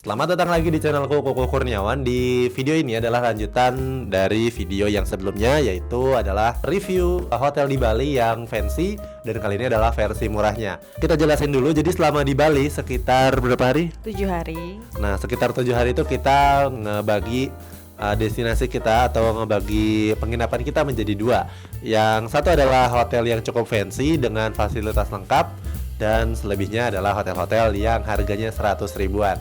Selamat datang lagi di channelku Koko Kurniawan. Di video ini adalah lanjutan dari video yang sebelumnya, yaitu adalah review hotel di Bali yang fancy. Dan kali ini adalah versi murahnya. Kita jelasin dulu, jadi selama di Bali sekitar berapa hari? 7 hari. Nah, sekitar 7 hari itu kita ngebagi destinasi kita atau ngebagi penginapan kita menjadi dua. Yang satu adalah hotel yang cukup fancy dengan fasilitas lengkap, dan selebihnya adalah hotel-hotel yang harganya 100 ribuan.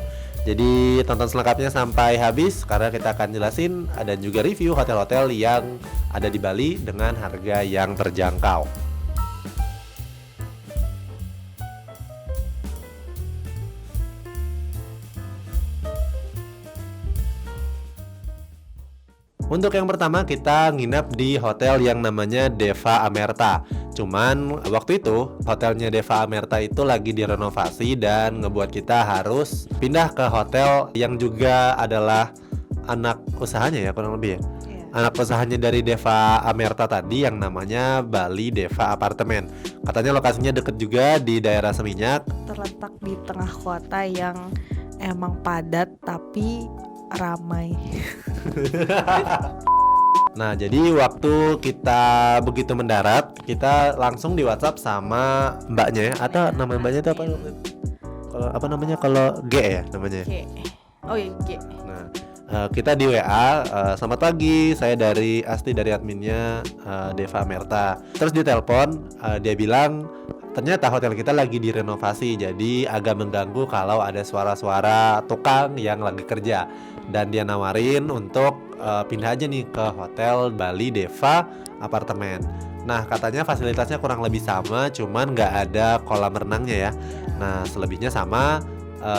Jadi tonton selengkapnya sampai habis karena kita akan jelasin dan juga review hotel-hotel yang ada di Bali dengan harga yang terjangkau. Untuk yang pertama kita nginap di hotel yang namanya Deva Amerta. Cuman waktu itu hotelnya Deva Amerta itu lagi direnovasi dan ngebuat kita harus pindah ke hotel yang juga adalah anak usahanya ya, kurang lebih ya. Anak usahanya dari Deva Amerta tadi yang namanya Bali Deva Apartemen. Katanya lokasinya deket juga di daerah Seminyak. Terletak di tengah kota yang emang padat tapi ramai. Nah, jadi waktu kita begitu mendarat, kita langsung di WhatsApp sama mbaknya ya, atau nama mbaknya itu apa? Kalau apa namanya? Kalau G ya namanya. G. Oh iya, G. Nah, kita di WA, selamat pagi, saya dari Asti dari adminnya Deva Merta. Terus di telepon, dia bilang ternyata hotel kita lagi direnovasi, jadi agak mengganggu kalau ada suara-suara tukang yang lagi kerja. Dan dia nawarin untuk pindah aja nih ke hotel Bali Deva Apartemen. Nah, katanya fasilitasnya kurang lebih sama, cuman nggak ada kolam renangnya ya. Nah, selebihnya sama.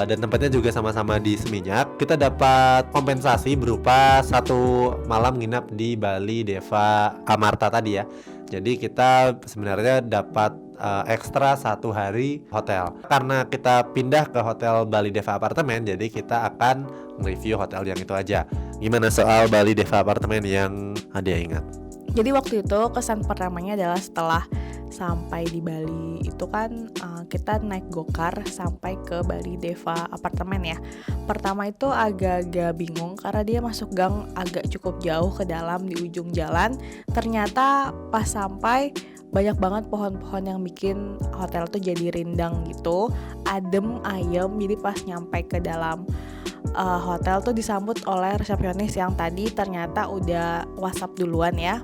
Dan tempatnya juga sama-sama di Seminyak. Kita dapat kompensasi berupa 1 malam nginap di Bali Deva Amarta tadi ya. Jadi kita sebenarnya dapat ekstra 1 hari hotel. Karena kita pindah ke hotel Bali Deva Apartemen, jadi kita akan review hotel yang itu aja. Gimana soal Bali Deva Apartemen yang ada ingat? Jadi waktu itu kesan pertamanya adalah setelah sampai di Bali itu kan kita naik gokar sampai ke Bali Deva Apartemen ya. Pertama itu agak-agak bingung karena dia masuk gang agak cukup jauh ke dalam di ujung jalan. Ternyata pas sampai banyak banget pohon-pohon yang bikin hotel tuh jadi rindang gitu, adem, ayem. Jadi pas nyampe ke dalam hotel tuh disambut oleh resepsionis yang tadi ternyata udah WhatsApp duluan ya,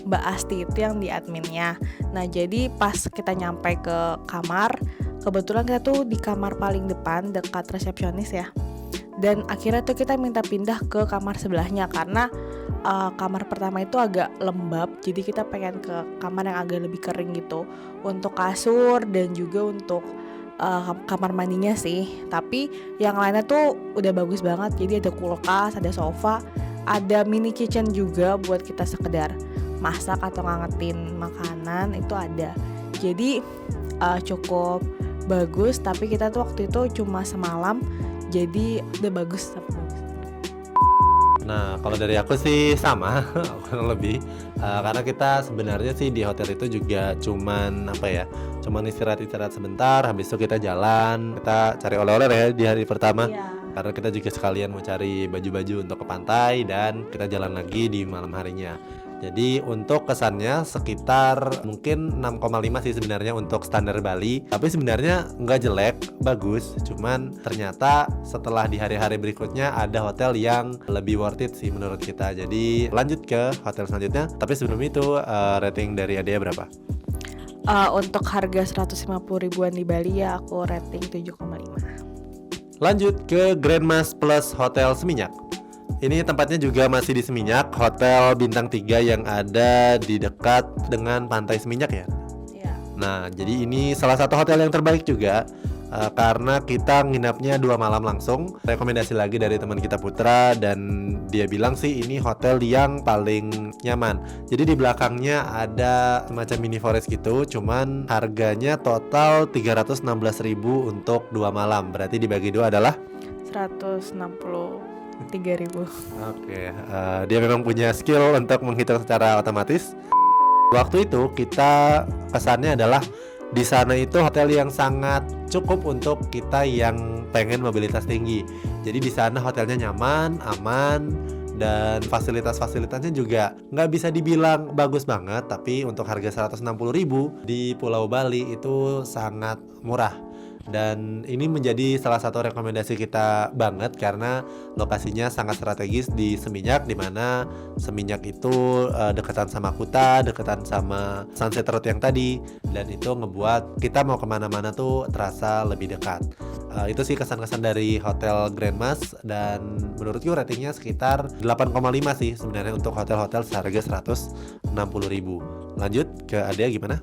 Mbak Asti itu yang di adminnya. Nah, jadi pas kita nyampe ke kamar, kebetulan kita tuh di kamar paling depan dekat resepsionis ya. Dan akhirnya tuh kita minta pindah ke kamar sebelahnya karena kamar pertama itu agak lembab. Jadi kita pengen ke kamar yang agak lebih kering gitu, untuk kasur dan juga untuk kamar mandinya sih. Tapi yang lainnya tuh udah bagus banget. Jadi ada kulkas, ada sofa, ada mini kitchen juga buat kita sekedar masak atau ngangetin makanan itu ada. Jadi cukup bagus. Tapi kita tuh waktu itu cuma semalam, jadi udah bagus. Nah, kalau dari aku sih sama kurang lebih, karena kita sebenarnya sih di hotel itu juga cuman istirahat sebentar, habis itu kita jalan, kita cari oleh-oleh ya di hari pertama. Karena kita juga sekalian mau cari baju-baju untuk ke pantai dan kita jalan lagi di malam harinya. Jadi untuk kesannya sekitar mungkin 6,5 sih sebenarnya untuk standar Bali. Tapi sebenarnya nggak jelek, bagus. Cuman ternyata setelah di hari-hari berikutnya ada hotel yang lebih worth it sih menurut kita. Jadi lanjut ke hotel selanjutnya. Tapi sebelum itu rating dari Adea berapa? Untuk harga 150 ribuan di Bali ya aku rating 7,5. Lanjut ke Grand Mas Plus Hotel Seminyak. Ini tempatnya juga masih di Seminyak, hotel bintang 3 yang ada di dekat dengan pantai Seminyak ya. Nah, jadi ini salah satu hotel yang terbaik juga, karena kita nginapnya 2 malam langsung. Rekomendasi lagi dari teman kita Putra, dan dia bilang sih ini hotel yang paling nyaman. Jadi di belakangnya ada semacam mini forest gitu, cuman harganya total 316.000 untuk 2 malam. Berarti dibagi 2 adalah 163.000. Oke, dia memang punya skill untuk menghitung secara otomatis. Waktu itu kita kesannya adalah di sana itu hotel yang sangat cukup untuk kita yang pengen mobilitas tinggi. Jadi di sana hotelnya nyaman, aman, dan fasilitasnya juga nggak bisa dibilang bagus banget, tapi untuk harga 160.000 di Pulau Bali itu sangat murah. Dan ini menjadi salah satu rekomendasi kita banget karena lokasinya sangat strategis di Seminyak, di mana Seminyak itu dekatan sama Kuta, dekatan sama Sunset Road yang tadi, dan itu ngebuat kita mau kemana-mana tuh terasa lebih dekat. Itu sih kesan-kesan dari Hotel Grand Mas, dan menurutku ratingnya sekitar 8,5 sih sebenarnya untuk hotel-hotel seharga 160.000. Lanjut ke Adea gimana?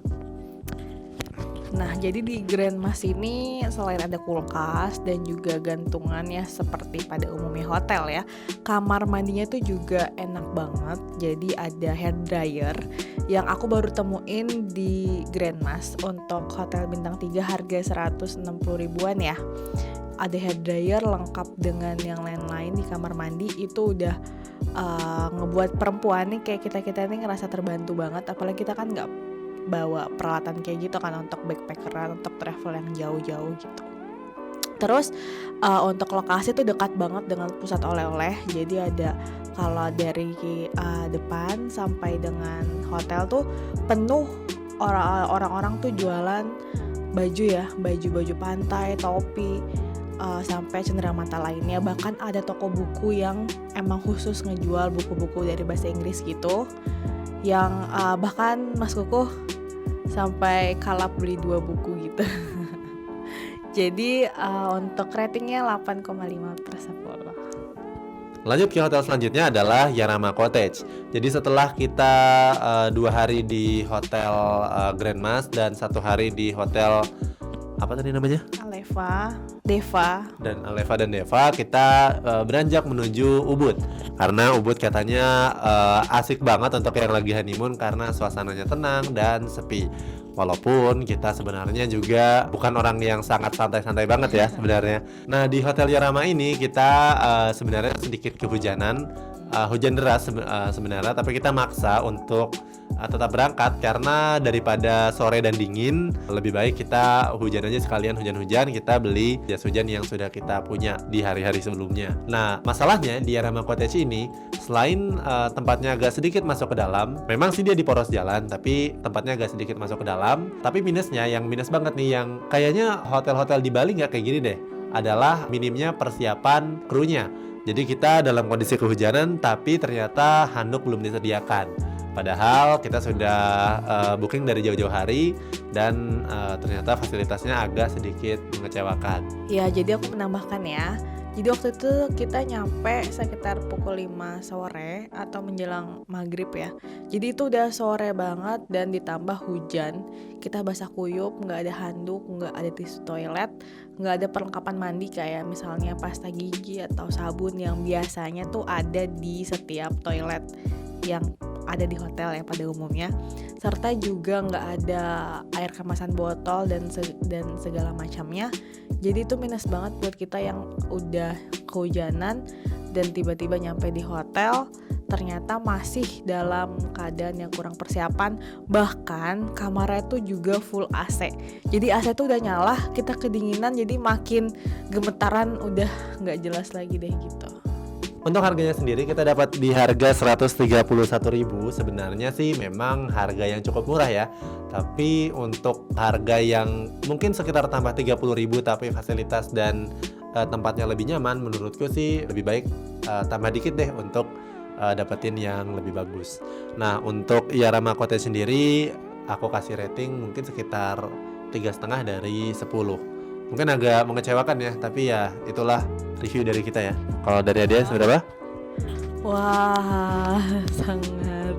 Nah, jadi di Grand Mas ini selain ada kulkas dan juga gantungan ya seperti pada umumnya hotel ya, kamar mandinya tuh juga enak banget. Jadi ada hair dryer yang aku baru temuin di Grand Mas untuk hotel bintang 3 harga 160.000-an ya. Ada hair dryer lengkap dengan yang lain-lain di kamar mandi, itu udah ngebuat perempuan nih kayak kita-kita ini ngerasa terbantu banget, apalagi kita kan nggak bawa peralatan kayak gitu kan untuk backpackeran, untuk travel yang jauh-jauh gitu. Terus untuk lokasi tuh dekat banget dengan pusat oleh-oleh. Jadi ada, kalau dari depan sampai dengan hotel tuh penuh orang-orang tuh jualan baju ya, baju pantai, topi, sampai cenderamata lainnya. Bahkan ada toko buku yang emang khusus ngejual buku-buku dari bahasa Inggris gitu, yang bahkan Mas Kukuh sampai kalap beli 2 buku gitu. Jadi untuk ratingnya 8,5 per 10. Lanjut ke hotel selanjutnya adalah Yarama Cottage. Jadi setelah kita 2 hari di Hotel Grand Mas dan 1 hari di Hotel apa tadi namanya? Aleva, Deva. Dan Aleva dan Deva, kita beranjak menuju Ubud. Karena Ubud katanya asik banget untuk yang lagi honeymoon karena suasananya tenang dan sepi. Walaupun kita sebenarnya juga bukan orang yang sangat santai-santai banget ya sebenarnya. Nah, di Hotel Yarama ini kita sebenarnya sedikit kehujanan, hujan deras sebenarnya, tapi kita maksa untuk tetap berangkat karena daripada sore dan dingin, lebih baik kita hujan aja sekalian, hujan-hujan kita beli jas hujan yang sudah kita punya di hari-hari sebelumnya. Nah, masalahnya di Yarama Cottage ini selain tempatnya agak sedikit masuk ke dalam, memang sih dia di poros jalan, tapi tempatnya agak sedikit masuk ke dalam. Tapi minusnya, yang minus banget nih, yang kayaknya hotel-hotel di Bali nggak kayak gini deh, adalah minimnya persiapan krunya. Jadi kita dalam kondisi kehujanan, tapi ternyata handuk belum disediakan. Padahal kita sudah booking dari jauh-jauh hari, dan ternyata fasilitasnya agak sedikit mengecewakan. Ya, jadi aku menambahkan ya. Jadi waktu itu kita nyampe sekitar pukul 5 sore atau menjelang maghrib ya. Jadi itu udah sore banget dan ditambah hujan. Kita basah kuyup, nggak ada handuk, nggak ada tisu toilet, nggak ada perlengkapan mandi kayak misalnya pasta gigi atau sabun yang biasanya tuh ada di setiap toilet yang ada di hotel ya pada umumnya. Serta juga nggak ada air kemasan botol dan segala macamnya. Jadi itu minus banget buat kita yang udah kehujanan dan tiba-tiba nyampe di hotel, ternyata masih dalam keadaan yang kurang persiapan. Bahkan kamarnya tuh juga full AC. Jadi AC tuh udah nyala, kita kedinginan jadi makin gemetaran, udah nggak jelas lagi deh gitu. Untuk harganya sendiri kita dapat di harga 131.000. Sebenarnya sih memang harga yang cukup murah ya. Tapi untuk harga yang mungkin sekitar tambah 30.000 tapi fasilitas dan tempatnya lebih nyaman, menurutku sih lebih baik tambah dikit deh untuk dapetin yang lebih bagus. Nah, untuk Yarama Cottage sendiri aku kasih rating mungkin sekitar 3,5 dari 10. Mungkin agak mengecewakan ya, tapi ya itulah review dari kita ya. Kalau dari Adea berapa? Wah, sangat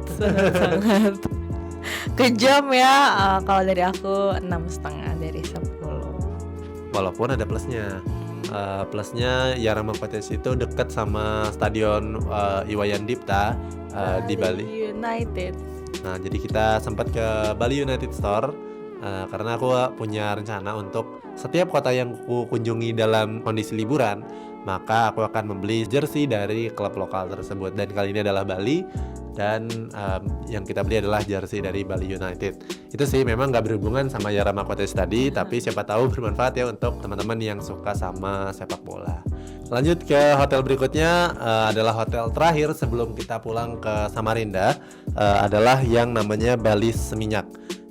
kejam ya. Kalau dari aku 6,5 dari 10. Walaupun ada plusnya. Plusnya Yarama Cottage itu dekat sama stadion Iwayan Dipta di Bali United. Nah, jadi kita sempat ke Bali United Store karena aku punya rencana untuk setiap kota yang aku kunjungi dalam kondisi liburan, maka aku akan membeli jersey dari klub lokal tersebut. Dan kali ini adalah Bali. dan yang kita beli adalah jersey dari Bali United. Itu sih memang nggak berhubungan sama Yarama Cottage tadi, tapi siapa tahu bermanfaat ya untuk teman-teman yang suka sama sepak bola. Lanjut ke hotel berikutnya, adalah hotel terakhir sebelum kita pulang ke Samarinda, adalah yang namanya Bali Seminyak.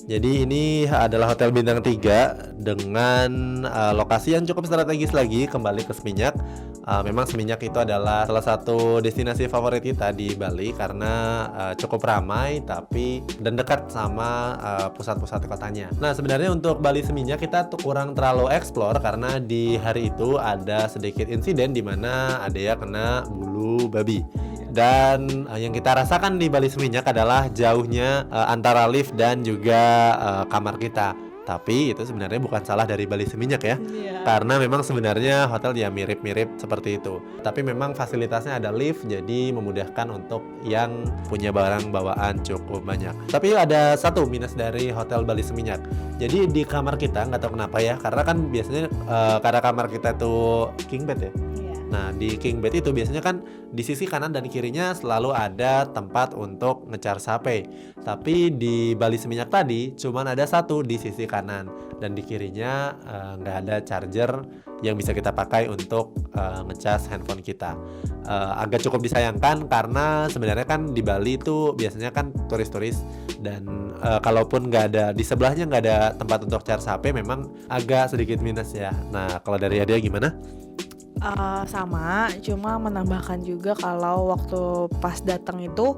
Jadi ini adalah hotel bintang 3 dengan lokasi yang cukup strategis lagi, kembali ke Seminyak. Memang Seminyak itu adalah salah satu destinasi favorit kita di Bali karena cukup ramai dan dekat sama pusat-pusat kotanya. Nah, sebenarnya untuk Bali Seminyak kita tuh kurang terlalu explore karena di hari itu ada sedikit insiden di mana ada ya kena bulu babi. Dan yang kita rasakan di Bali Seminyak adalah jauhnya antara lift dan juga kamar kita. Tapi itu sebenarnya bukan salah dari Bali Seminyak ya, karena memang sebenarnya hotel ya mirip-mirip seperti itu. Tapi memang fasilitasnya ada lift, jadi memudahkan untuk yang punya barang bawaan cukup banyak. Tapi ada satu minus dari hotel Bali Seminyak. Jadi di kamar kita nggak tahu kenapa ya, karena kan biasanya karena kamar kita tuh king bed ya. Nah, di king bed itu biasanya kan di sisi kanan dan kirinya selalu ada tempat untuk ngecharge HP. Tapi di Bali Seminyak tadi cuman ada satu di sisi kanan dan di kirinya nggak ada charger yang bisa kita pakai untuk ngecas handphone kita. Agak cukup disayangkan karena sebenarnya kan di Bali itu biasanya kan turis-turis dan kalaupun nggak ada di sebelahnya nggak ada tempat untuk charge HP, memang agak sedikit minus ya. Nah, kalau dari Adia gimana? Sama, cuma menambahkan juga kalau waktu pas datang itu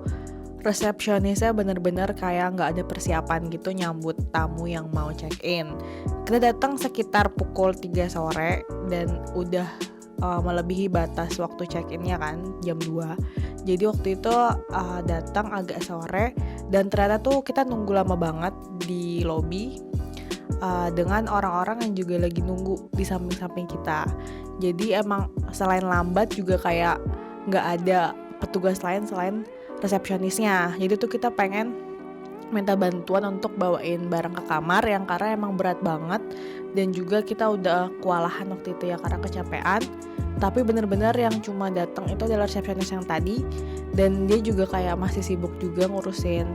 resepsionisnya bener-bener kayak nggak ada persiapan gitu nyambut tamu yang mau check in. Kita datang sekitar pukul 3 sore dan udah melebihi batas waktu check innya kan jam 2. Jadi waktu itu datang agak sore dan ternyata tuh kita nunggu lama banget di lobby dengan orang-orang yang juga lagi nunggu di samping-samping kita. Jadi emang selain lambat juga kayak nggak ada petugas lain selain resepsionisnya. Jadi tuh kita pengen minta bantuan untuk bawain barang ke kamar yang karena emang berat banget dan juga kita udah kewalahan waktu itu ya karena kecapean. Tapi bener-bener yang cuma datang itu adalah resepsionis yang tadi dan dia juga kayak masih sibuk juga ngurusin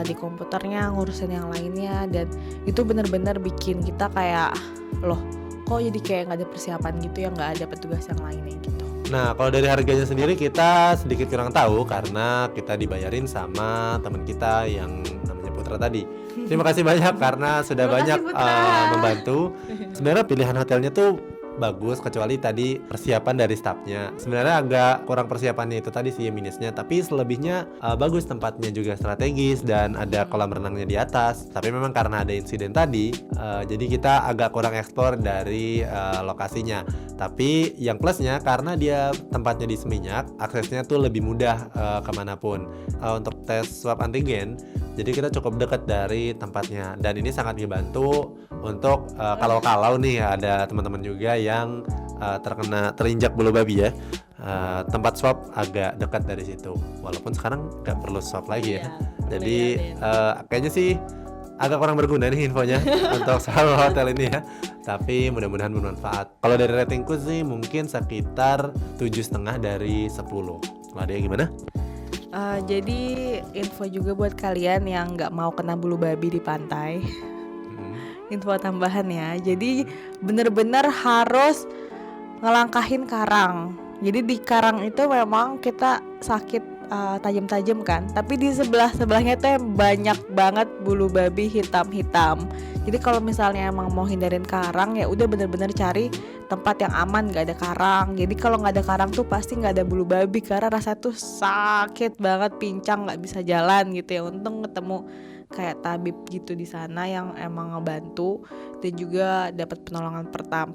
di komputernya, ngurusin yang lainnya, dan itu bener-bener bikin kita kayak loh kok jadi kayak nggak ada persiapan gitu ya, nggak ada petugas yang lainnya gitu. Nah, kalau dari harganya sendiri kita sedikit kurang tahu karena kita dibayarin sama teman kita yang namanya Putra tadi. Terima kasih banyak karena sudah banyak membantu. Sebenarnya pilihan hotelnya tuh bagus kecuali tadi persiapan dari staffnya. Sebenarnya agak kurang persiapannya itu tadi sih minusnya, tapi selebihnya bagus, tempatnya juga strategis dan ada kolam renangnya di atas. Tapi memang karena ada insiden tadi, jadi kita agak kurang eksplor dari lokasinya. Tapi yang plusnya karena dia tempatnya di Seminyak, aksesnya tuh lebih mudah kemanapun. Untuk tes swab antigen, jadi kita cukup dekat dari tempatnya dan ini sangat membantu untuk kalau nih ada teman-teman juga yang terinjak bulu babi ya, tempat swab agak dekat dari situ. Walaupun sekarang nggak perlu swab lagi ya. Jadi kayaknya sih agak kurang berguna nih infonya untuk soal hotel ini ya. Tapi mudah-mudahan bermanfaat. Kalau dari ratingku sih mungkin sekitar 7,5 dari 10. Kalau ada gimana? Jadi info juga buat kalian yang nggak mau kena bulu babi di pantai. Info tambahan ya. Jadi bener-bener harus ngelangkahin karang. Jadi di karang itu memang kita sakit tajam-tajam kan. Tapi di sebelahnya tuh banyak banget bulu babi hitam-hitam. Jadi kalau misalnya emang mau hindarin karang ya udah bener-bener cari tempat yang aman, nggak ada karang. Jadi kalau nggak ada karang tuh pasti nggak ada bulu babi karena rasa tuh sakit banget, pincang, nggak bisa jalan gitu ya. Untung ketemu kayak tabib gitu di sana yang emang ngebantu dan juga dapat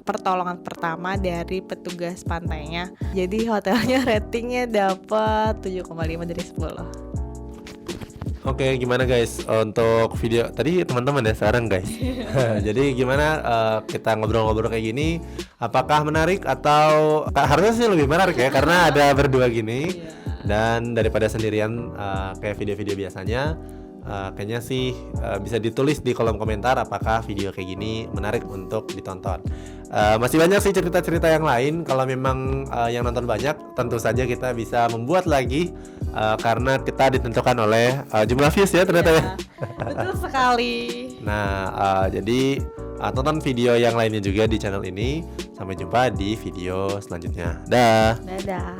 pertolongan pertama dari petugas pantainya. Jadi hotelnya ratingnya dapat 7,5 dari 10. Oke, gimana guys untuk video tadi teman-teman ya sekarang guys. Jadi gimana kita ngobrol-ngobrol kayak gini, apakah menarik atau harusnya sih lebih menarik ya karena ada berdua gini dan daripada sendirian kayak video-video biasanya. kayaknya sih bisa ditulis di kolom komentar apakah video kayak gini menarik untuk ditonton. Masih banyak sih cerita-cerita yang lain. Kalau memang yang nonton banyak, tentu saja kita bisa membuat lagi karena kita ditentukan oleh jumlah views ya ternyata ya. Betul sekali. Nah, jadi tonton video yang lainnya juga di channel ini. Sampai jumpa di video selanjutnya. Dah. Dadah.